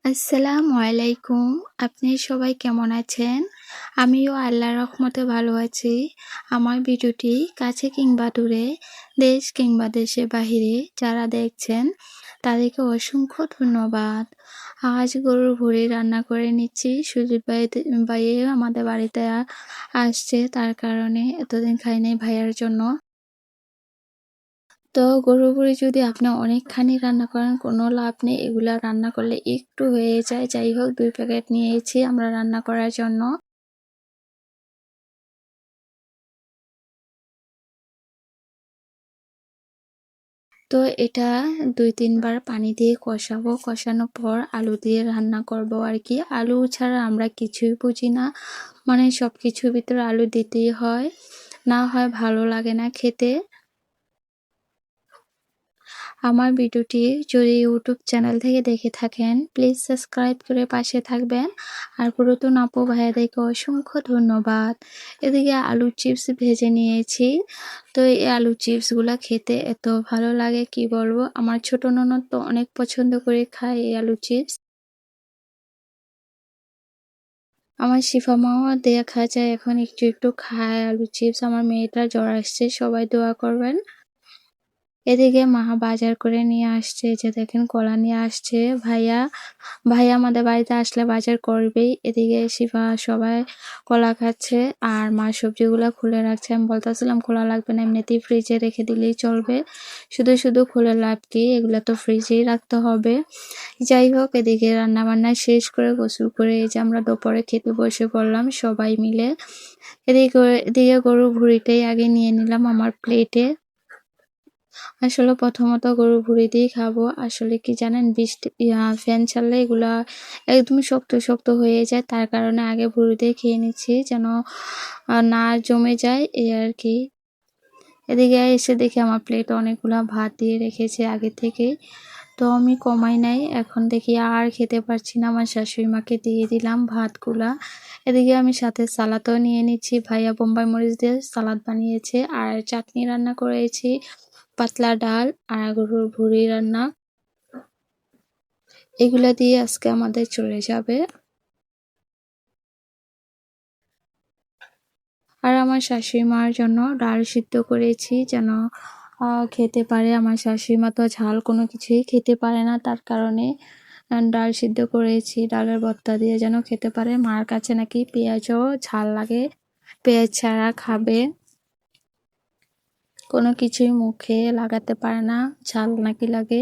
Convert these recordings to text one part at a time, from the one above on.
আসসালামু আলাইকুম। আপনি সবাই কেমন আছেন? আমিও আল্লাহর রহমতে ভালো আছি। আমার ভিডিওটি কাছে কিংবা দূরে, দেশ কিংবা দেশের বাহিরে যারা দেখছেন, তাদেরকে অসংখ্য ধন্যবাদ। আজ গরুর ভুঁড়ি রান্না করে নিচ্ছি। সুজিত ভাইয়ে আমাদের বাড়িতে আসছে, তার কারণে এতদিন খাই নাই ভাইয়ার জন্য। তো গরুর ভুঁড়ি যদি আপনি অনেকখানি রান্না করেন কোনো লাভ নেই, এগুলা রান্না করলে একটু হয়ে যায়। যাই হোক 2 প্যাকেট নিয়েছি আমরা রান্না করার জন্য। তো এটা 2-3 বার পানি দিয়ে কষাবো, কষানোর পর আলু দিয়ে রান্না করব আর কি। আলু ছাড়া আমরা কিছুই বুঝি না, মানে সব কিছুর ভিতরে আলু দিতেই হয়, না হয় ভালো লাগে না খেতে। আমার ভিডিওটি যদি ইউটিউব চ্যানেল থেকে দেখে থাকেন প্লিজ সাবস্ক্রাইব করে পাশে থাকবেন। আর পুরাতন আপু ভাইয়াদেরকে অসংখ্য ধন্যবাদ। এদিকে আলু চিপস ভেজে নিয়েছি। তো এই আলু চিপসগুলা খেতে এত ভালো লাগে কি বলবো। আমার ছোট ননদ তো অনেক পছন্দ করে খায় এই আলু চিপস। আমার শিফা মাও দেখা যায় এখন একটু একটু খায় আলু চিপস। আমার মেয়েটার জ্বর আসছে, সবাই দোয়া করবেন। এদিকে মা বাজার করে নিয়ে আসছে, যে দেখেন কলা নিয়ে আসছে ভাইয়া। ভাইয়া আমাদের বাড়িতে আসলে বাজার করবেই। এদিকে শিফা সবাই কলা খাচ্ছে আর মা সবজিগুলো খুলে রাখছে। আমি বলতেছিলাম খোলা লাগবে না, এমনিতেই ফ্রিজে রেখে দিলেই চলবে, শুধু শুধু খুলে লাভ কি, এগুলো তো ফ্রিজেই রাখতে হবে। যাই হোক এদিকে রান্না বান্না শেষ করে গোসল করে এই যে আমরা দুপুরে খেতে বসে পড়লাম সবাই মিলে। এদিকে গরুর ভুঁড়িটাই আগে নিয়ে নিলাম আমার প্লেটে। আসলে প্রথমত গরুর ভুঁড়ি দিয়ে খাবো। আসলে কি জানেন, ফ্যান চাললে এগুলা একদম শক্ত শক্ত হয়ে যায়, তার কারণে আগে ভুঁড়ি দিয়ে খেয়ে নিচ্ছি যেন না জমে যায় এই আর কি। এদিকে এসে দেখি আমার প্লেটে অনেকগুলা ভাত দিয়ে রেখেছে আগে থেকে, তো আমি কমাই নাই। এখন দেখি আর খেতে পারছি না, আমার শাশুড়ি মাকে দিয়ে দিলাম ভাতগুলা। এদিকে আমি সাথে সালাদও নিয়ে নিচ্ছি, ভাইয়া বোম্বাই মরিচ দিয়ে সালাদ বানিয়েছে আর চাটনি রান্না করেছি, পাতলা ডাল আর গরুর ভুঁড়ি রান্না, এগুলা দিয়ে আজকে আমাদের চলে যাবে। আর আমার শাশুড়ি মার জন্য ডাল সিদ্ধ করেছি যেন খেতে পারে। আমার শাশুড়ি মা তো ঝাল কোনো কিছুই খেতে পারে না, তার কারণে ডাল সিদ্ধ করেছি ডালের ভর্তা দিয়ে যেন খেতে পারে। মার কাছে নাকি পেঁয়াজও ঝাল লাগে, পেঁয়াজ ছাড়া খাবে, কোনো কিছুই মুখে লাগাতে পারে না, ঝাল নাকি লাগে।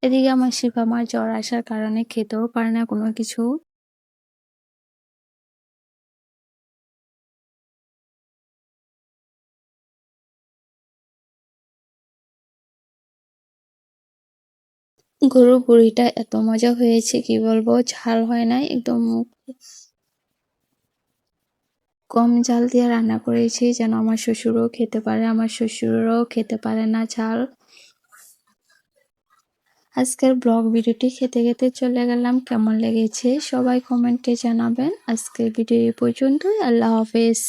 এদিকে আমার শিফা মার জ্বর আসার কারণে খেতেও পারে না কোনো কিছু। গরুর ভুঁড়িটা এত মজা হয়েছে কি বলবো, ঝাল হয় নাই, একদম কম ঝাল দিয়ে রান্না করেছি যেন আমার শ্বশুরও খেতে পারে, আমার শ্বশুরও খেতে পারে না ঝাল। আজকের ব্লগ ভিডিওটি খেতে খেতে চলে গেলাম, কেমন লেগেছে সবাই কমেন্টে জানাবেন। আজকের ভিডিও এই পর্যন্তই, আল্লাহ হাফেজ।